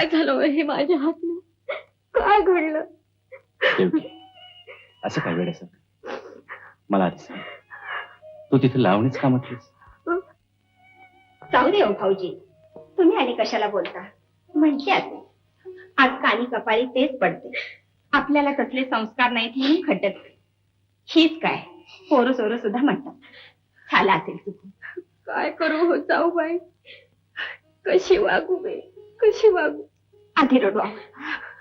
काय झालं हे माझ्या हातनं? काय घडलं? असं काय वेळेस मला आधी सांग, तू तिथे लावणीच का म्हटलीस? जाऊ दे हो भाऊजी, तुम्ही आणि कशाला बोलता? म्हटले आज कानी कपाळी तेच पडते. आपल्याला कसले संस्कार नाहीत म्हणून खटत. हीच काय पोरं सोरं सुद्धा म्हणतात. झाला असेल चुकून. काय करू हो जाऊबाई? कशी वागू बे, कशी वागू? आधी रडू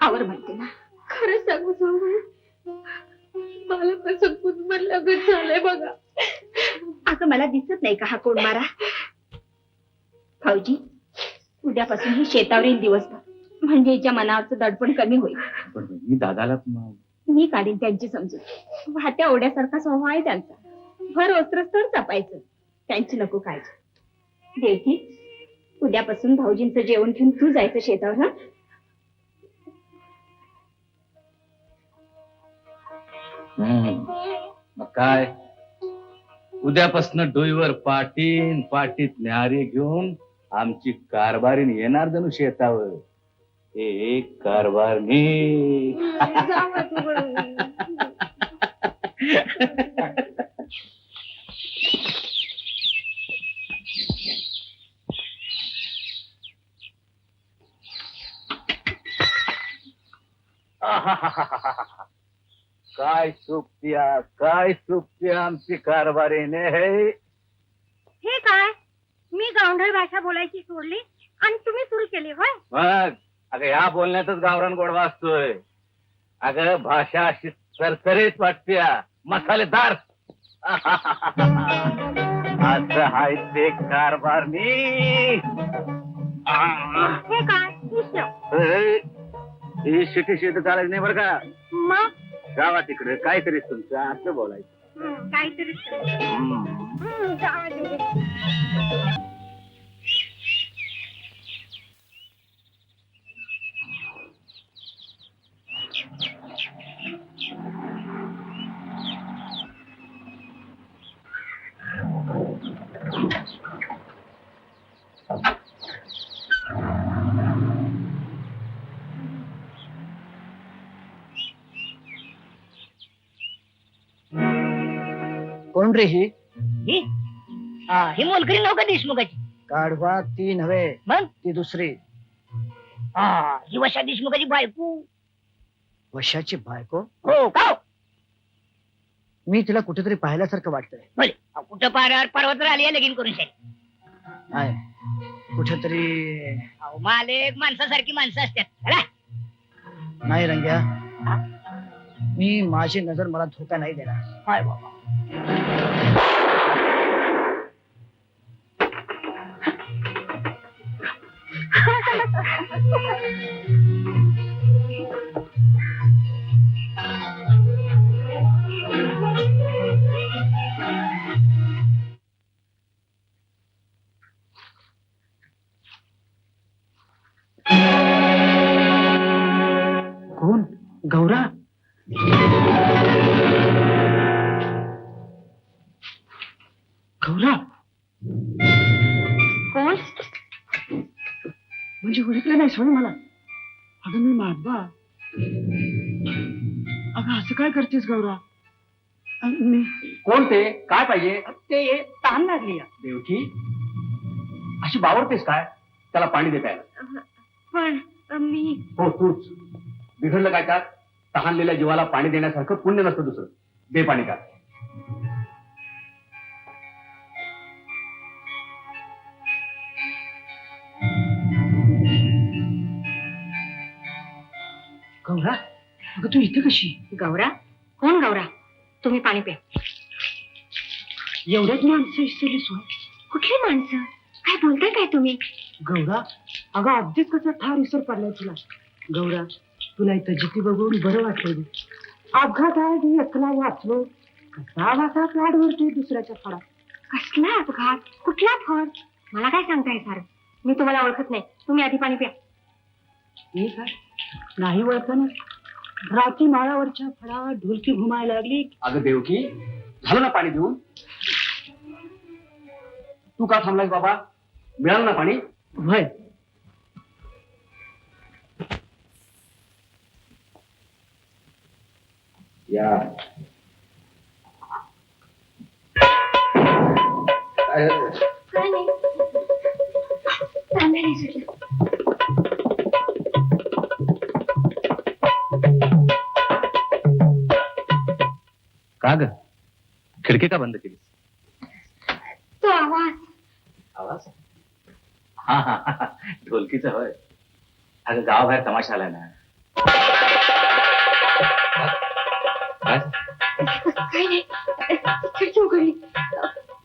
आवर म्हणते ना. खरं सांगू जाऊबाई, मला कसं कुंभर लगत झालंय बघा. अगं मला दिसत नाही का हा कोण मारा? भाऊजी, उद्यापासून ही शेतावर येईल दिवसभर, म्हणजे हिच्या मनावरचं दडपण कमी होईल. पण मी दादाला मी काढीन त्यांची समजून. वाहत्या ओढ्यासारखा स्वभाव आहे त्यांचा. भर वस्त्र तर जपायचं, त्यांची नको काळजी. देवकी, उद्यापासून भाऊजींचं जेवण घेऊन तू जायचं शेतावर. मग काय, उद्यापासून डोईवर पाटीन, पाटीत न्याहारी घेऊन आमची कारभारीण येणार जणू शेतावर. एक कारभारणी. जावा तू. काय सुप्तिया आमची कारभारीने. हे काय, मी गावंढळ भाषा बोलायची सोडली आणि तुम्ही सुरू केली होय? मग अगं या बोलण्यातच गावरान गोडवा असतोय. अगं भाषा अशी सरसरीत वाटते, मसालेदार. असं हाय ते कारभारणी. हे काय, ही शिटी शिटी चालायची नाही बरं का. मग गावा तिकडे काहीतरी तुमचं असं बोलायचं. काहीतरी कोण रे ही? ही मोलकरी नव्हतं देशमुखाची. काढवा ती नव्हे, मग ती दुसरी. ही वशा देशमुखाची बायको. वशाची बायको? हो का? मी तिला कुठेतरी पाहिल्यासारखं वाटतंय. बोले कुठं पर्वत आली लगीन करून शाही. नाही, कुठेतरी. मालक माणसासारखी माणसं असतात. नाही रंग्या, मी माझी नजर मला धोका नाही देणार. हाय बाबा. कोण? गौरा? गौरा कोण? म्हणजे ओळखलं नाही सोड मला. अगं मी माधबा. अगं असं काय करतेस गौरा? मी कोण ते? काय पाहिजे? ते ताण लागली. देवकी, अशी बावरतेस काय? त्याला पाणी दे प्यायला. पण मी हो तूच. बिघडलं काय का? तहानलेल्या जीवाला पाणी देण्यासारखं पुण्य नसतं दुसरं. दे पाणी का. गौरा, अगं तू इथे कशी? गौरा? कोण गौरा? तुम्ही पाणी प्या. एवढ्याच माणसं विसरली सोय? कुठली माणसं? काय बोलताय काय तुम्ही? गौरा, अगं अगदीच कसा ठार विसर पडलाय तुला. गौरा, तुला इथं जिती बघून बरं वाटलं. अपघातात एकला वाचलो. कसा वाचा प्लॅटवरती दुसऱ्याच्या फळात. कसला अपघात? कुठला फड? मला काय सांगताय सारं? मी तुम्हाला ओळखत नाही. तुम्ही आधी पाणी प्या. हे काय नाही ओळखलं? रात्री माळावरच्या फळावर ढोलकी घुमायला लागली. अगं देवकी, झालं ना पाणी देऊन? तू का थांबलास बाबा? मिळालं ना पाणी? होय. या काय झालं? काय नाही तांब्या नाही सुटला. का ग खिडकी का बंद केली? तो आवाज आवाज हा हा हा, ढोलकीचा होय. अगं गावाबाहेर तमाशा आलाय ना. काय? काय नाही खिडकी उघडली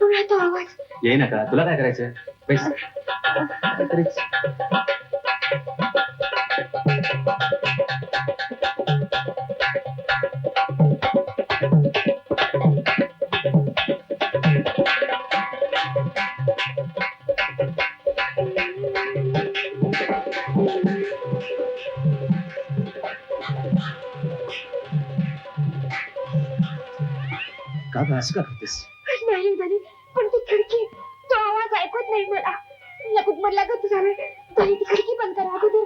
पुन्हा तो आवाज. येई नका तुला काय करायचं पैसे काय करायचं? का गं, असं का करतेस? नाही दादी पण ती खिडकी तो आवाज ऐकत नाही मला. लगत लागत झालं दादी ती खिडकी बंद करा अगोदर.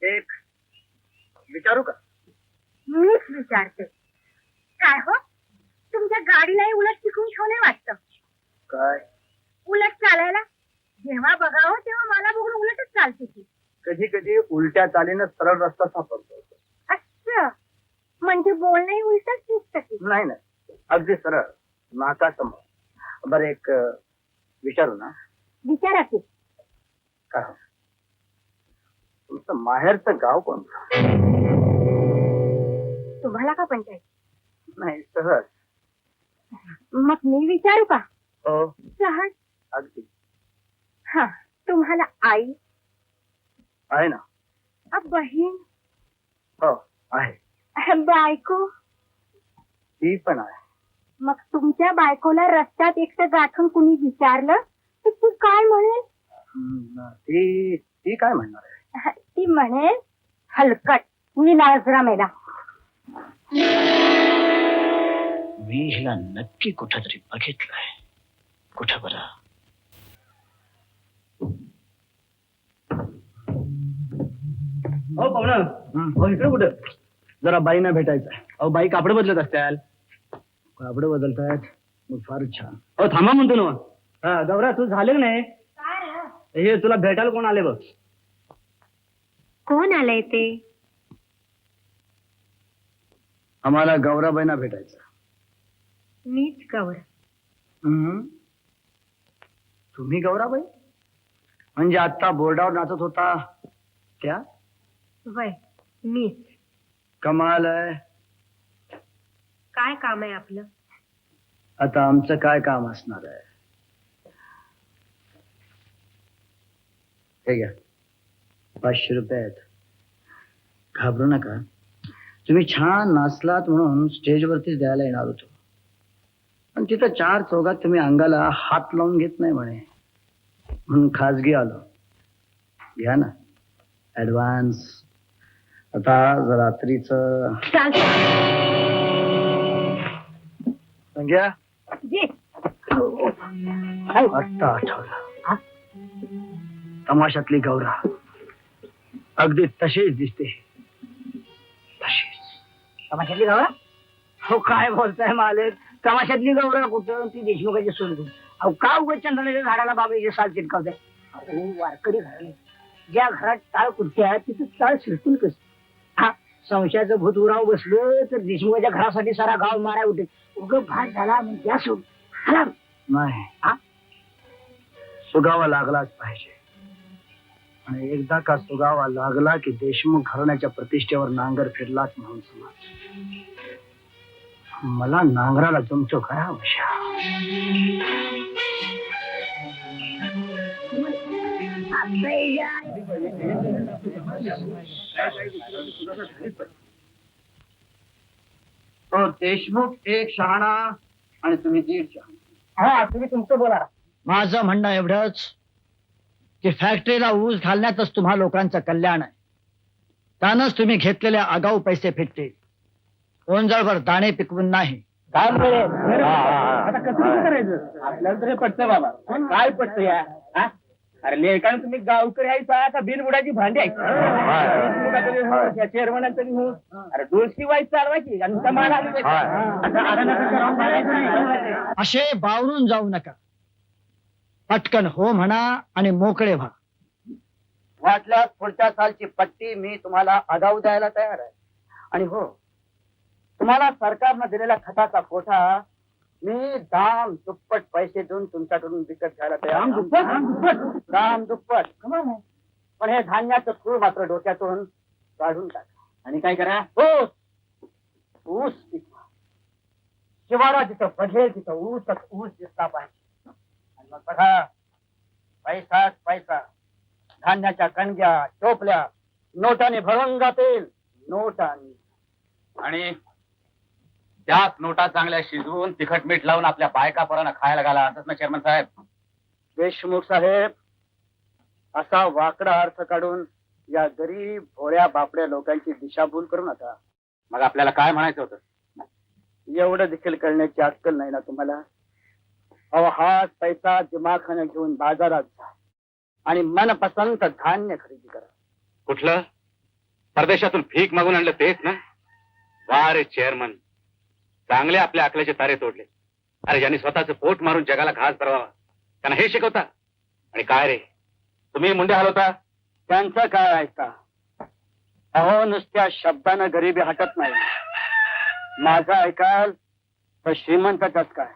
एक विचारू का? मीच विचारते काय हो तुमच्या गाडीलाही उलट शिकून ठेवले वाटतं. काय उलट चालायला जेव्हा बघावं तेव्हा मला बघून उलटच चालते की. कधी कधी उलट्या चालीनं सरळ रस्ता सापडतो. असं म्हणजे बोलणंही उलटच दिसतं की. नाही नाही अगदी सरळ नाकासमोर. बरं एक विचारू ना? विचारा की. काय तुमचं माहेरचं गाव कोणतं? तुम्हाला का पंचायत? नाही सहज. मग मी विचारू का? हो सहज. अगदी हा तुम्हाला आई आहे ना. बहीण हो आहे. बायको ती पण आहे. मग तुमच्या बायकोला रस्त्यात एकटं गाठून कुणी विचारलं तर ती काय म्हणेल? ती ती काय म्हणणार आहे? ती म्हणेल हलकट मी नाजरा मेला. मी हिला नक्की कुठंतरी बघितलंय. कुठं बरं? हो पाहुणा हो इकडे कुठं जरा बाईंना भेटायचं. अहो बाई कापड बदलत असत्याल. कापडं बदलतायत मग फारच छान. हो थांबा म्हणतो ना. हा गौरा तू झाले का नाही? हे तुला भेटायला कोण आले बघ. कोण आलंय ते? आम्हाला गौराबाईंना भेटायचं. मीच गौर. तुम्ही गौराबाई म्हणजे आता बोर्डावर नाचत होता त्या? वय मीच. कमाल आहे. काय काम आहे आपलं? आता आमचं काय काम असणार आहे? हे घ्या 500 रुपये आहेत. घाबरू नका. तुम्ही छान नाचलात म्हणून स्टेजवरतीच द्यायला येणार होतो पण तिथं 4 चौघात तुम्ही अंगाला हात लावून घेत नाही म्हणे म्हणून खाजगी आलो. घ्या ना ऍडव्हान्स. आता रात्रीच घ्या. आत्ता आठवलं. तमाशातली गौरा अगदी तशीच दिसते. तशीच. तमाशातली गौरा? हो काय बोलताय मालक. तमाशातली गौरा कुठं? ती देशमुखाची सोडून. अहो का उगाच चंदनाच्या झाडाला बाबाचे साल चिटकावताय? अहो वारकरी घराणे ज्या घरात टाळ कुठे आहे तिथं टाळ शिरतील कसं? हा संशयाचं भूत उराव बसलं तर देशमुखाच्या घरासाठी सारा गाव माराय उठे. उग भात झाला म्हणजे त्या सोड नाही. सुगावा लागलाच पाहिजे आणि एकदा का सुगावा लागला की देशमुख घराण्याच्या प्रतिष्ठेवर नांगर फिरलाच म्हणून समज. मला नांगराला जमतो काय आवश्यक? तो देशमुख एक शहाणा आणि तुम्ही 1.5 शहाणा. हा तुम्ही तुमचं बोला. माझं म्हणणं एवढंच की फॅक्टरीला ऊस घालण्यातच तुम्हा लोकांचं कल्याण आहे. त्यानंच तुम्ही घेतलेले आगाऊ पैसे फिटतील. ओंजळवर दाणे पिकवून नाही. काम मिळेल. आता कसं करायचं? आपल्याला तरी पटतं बाबा. काय पटतं या? हा? अरे लेखाने तुम्ही गावकरी यायचा का बिनबुडाची भांडी यायची चेअरमन तरी हो. अरे डोसकी वाईट चालवायची आणि नुसता माल आली असे बावरून जाऊ नका. पटकन हो म्हणा आणि मोकळे व्हा. वाटल्यास पुढच्या सालची पट्टी मी तुम्हाला आगाऊ द्यायला तयार आहे. आणि हो, तुम्हाला सरकारनं दिलेल्या खताचा कोठा मी दाम दुप्पट पैसे देऊन तुमच्याकडून विकत घ्यायला तयार आहे. दाम दुप्पट. पण हे धान्याचं खूळ मात्र डोक्यातून काढून टाका. आणि काय करा? ऊस ऊस पिकवा. शिवारा जिथं बघेल तिथं ऊसच ऊस दिसला पाहिजे. आणि मग बघा, पैसाच पैसा. धान्याच्या कणग्या टोपल्या नोटाने भरून जातील. नोटाने. आणि त्याच नोटा चांगल्या शिजवून तिखट मीठ लावून आपल्या बायका पोरांना खायला घाला, असंच ना चेअरमन साहेब? देशमुख साहेब, असा वाकडा अर्थ काढून या गरीब भोळ्या बापड्या लोकांची दिशाभूल करू नका. मग आपल्याला काय म्हणायचं होतं? एवढं देखील कळण्याची अक्कल नाही ना तुम्हाला? अहो, हाच पैसा दिमाखाने घेऊन बाजारात जा आणि मनपसंत धान्य खरेदी करा. कुठलं? परदेशातून भीक मागून आणलं तेच ना? वा रे चेअरमन, चांगले आपल्या अकलाचे तारे तोडले. अरे ज्यांनी स्वतःचं पोट मारून जगाला घास भरवावा त्यांना हे शिकवता. आणि काय रे, तुम्ही मुंडे हलवता? त्यांचं काय ऐका? अहो, नुसत्या शब्दानं गरिबी हटत नाही. माझं ऐकाल तर श्रीमंतच काय,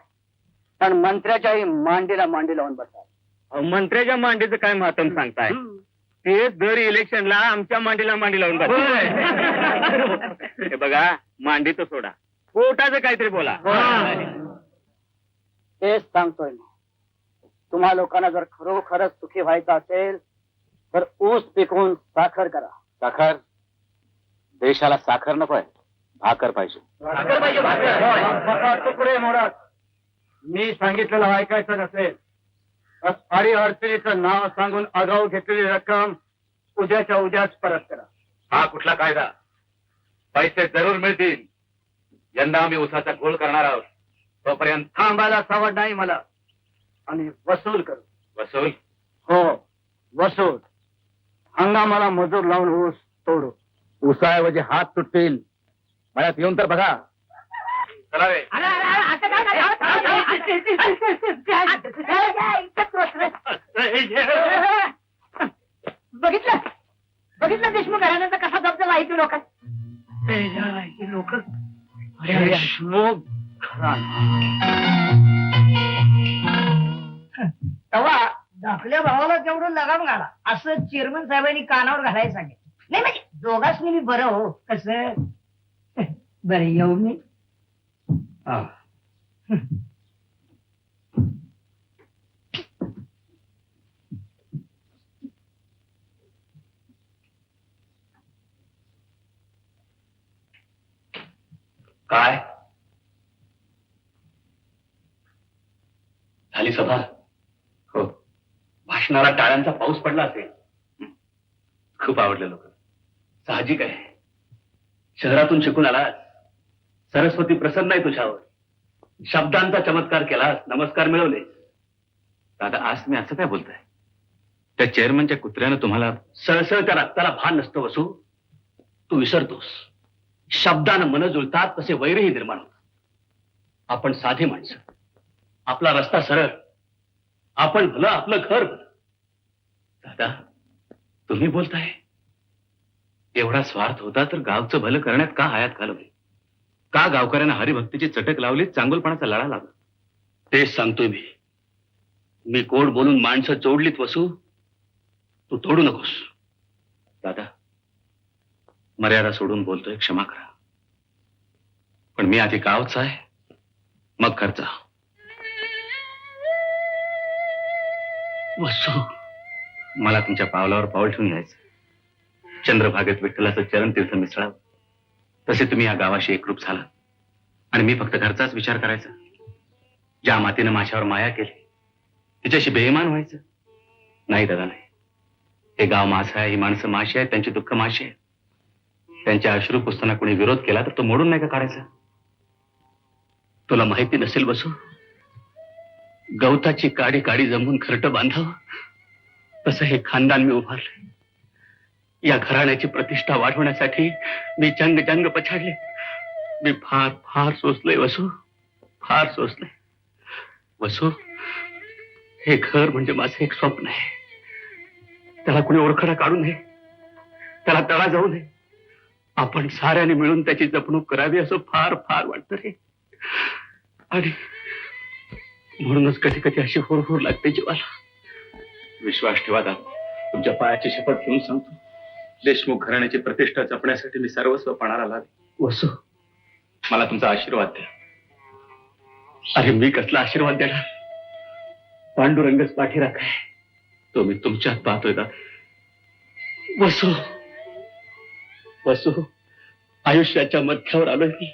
पण मंत्र्याच्याही मांडीला मांडी लावून बसतात. मंत्र्याच्या मांडीचं काय महत्व सांगताय? ते दर इलेक्शनला आमच्या मांडीला मांडी लावून बसतात. हे बघा, मांडीचं सोडा, पोटाचं काहीतरी बोला. तेच सांगतोय मी. तुम्हा लोकांना जर खरोखरच सुखी व्हायचं असेल तर ऊस पिकवून साखर करा. साखर? देशाला साखर नकोय, भाकर पाहिजे. तुकडे मोडत. मी सांगितलेलं ऐकायचं नसेल तर सारी अडचणीचं नाव सांगून आगाऊ घेतलेली रक्कम उद्याच्या उद्याच परत करा. हा कुठला कायदा? पैसे जरूर मिळतील. यंदा आम्ही उसाचा घोळ करणार आहोत. तोपर्यंत थांबायला सवड नाही मला. आणि वसूल करू. वसूल? हो, वसूल. हंगामाला मजूर लावून ऊस तोडू. उसाऐवजी हात तुटतील. मळ्यात येऊन तर बघा. चला रे. बघितलं बघितलं देशमुख घराण्याचा कसा दबदबा आहे लोकांत. लोक देशमुख तेव्हा दाखल्या भावाला तेवढं लगाम घाला असं चेअरमन साहेबांनी कानावर घालायला सांगितलं. नाही म्हणजे दोघांनी मी बरं हो. कसं बरं येऊ मी. काय झाली सभा? हो, भाषणाला टाळ्यांचा पाऊस पडला असेल. खूप आवडलं लोक. साहजिक आहे, शहरातून शिकून आलास. सरस्वती प्रसन्न आहे तुझ्यावर. शब्दांचा चमत्कार केलास, नमस्कार मिळवले. दादा, आज तुम्ही असं काय बोलताय? त्या चेअरमनच्या कुत्र्यानं तुम्हाला सळसळत्या रक्ताला भान नसतं वसू. तू विसरतोस. शब्दानं मन जुळतात तसे वैरही निर्माण होतात. आपण साधे माणसं, आपला रस्ता सरळ, आपण भलं, आपलं घर भलं. दादा, तुम्ही बोलताय एवढा स्वार्थ होता तर गावचं भलं करण्यात का हयात घालवली? का गावकऱ्यांना हरिभक्तीची चटक लावली, चांगुलपणाचा लढा लावला? तेच सांगतोय मी. मी कोड बोलून माणसं जोडलीत वसू, तू तोडू नकोस. दादा, मर्यादा सोडून बोलतोय, क्षमा करा. पण मी आधी गावचा आहे, मग घरचा. वसू, मला तुमच्या पावलावर पाऊल ठेवून यायचं. चंद्रभागेत विठ्ठलाचं चरणतीर्थ मिसळावं, तसे तुम्ही या गावाशी एकरूप झाला. आणि मी फक्त घरचाच विचार करायचा. ज्या मातीनं माझ्यावर माया केली तिच्याशी बेईमान व्हायचं? नाही दादा, नाही. हे गाव माझं आहे, ही माणसं माशी आहेत, त्यांची दुःख माशी आहेत. त्यांच्या अश्रू पुसताना कोणी विरोध केला तर तो मोडून नाही का काढायचा? तुला माहिती नसेल बसू, गवताची काडी काडी जमवून घरटं बांधावं तसं हे खानदान मी उभारलंय. या घराण्याची प्रतिष्ठा वाढवण्यासाठी मी जंग जंग पछाडले. मी फार फार सोसलंय वसू, फार सोसलंय. वसू, हे घर म्हणजे माझं एक स्वप्न आहे. त्याला कुणी ओळखडा काढू नये, त्याला तळा जाऊ नये. आपण साऱ्याने मिळून त्याची जपणूक करावी असं फार फार वाटतं रे. आणि म्हणूनच कधी कधी अशी हुरहुर लागते जीवाला. विश्वास ठेवा दादा, तुमच्या पायाची शपथ घेऊन सांगतो, देशमुख घराण्याची प्रतिष्ठा जपण्यासाठी मी सर्वस्व पणाला लावे. वसू, मला तुमचा आशीर्वाद द्या. अरे मी कसला आशीर्वाद देणार? पांडुरंगच पाठीराख आहे, तो मी तुमच्यात पाहतोय का? वसू, वसू, आयुष्याच्या मध्यावर आलोय मी.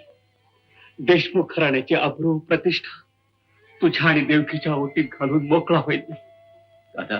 देशमुख घराण्याची अब्रू प्रतिष्ठा तुझ्या आणि देवकीच्या ओटीत घालून मोकळा होईल मी. दादा,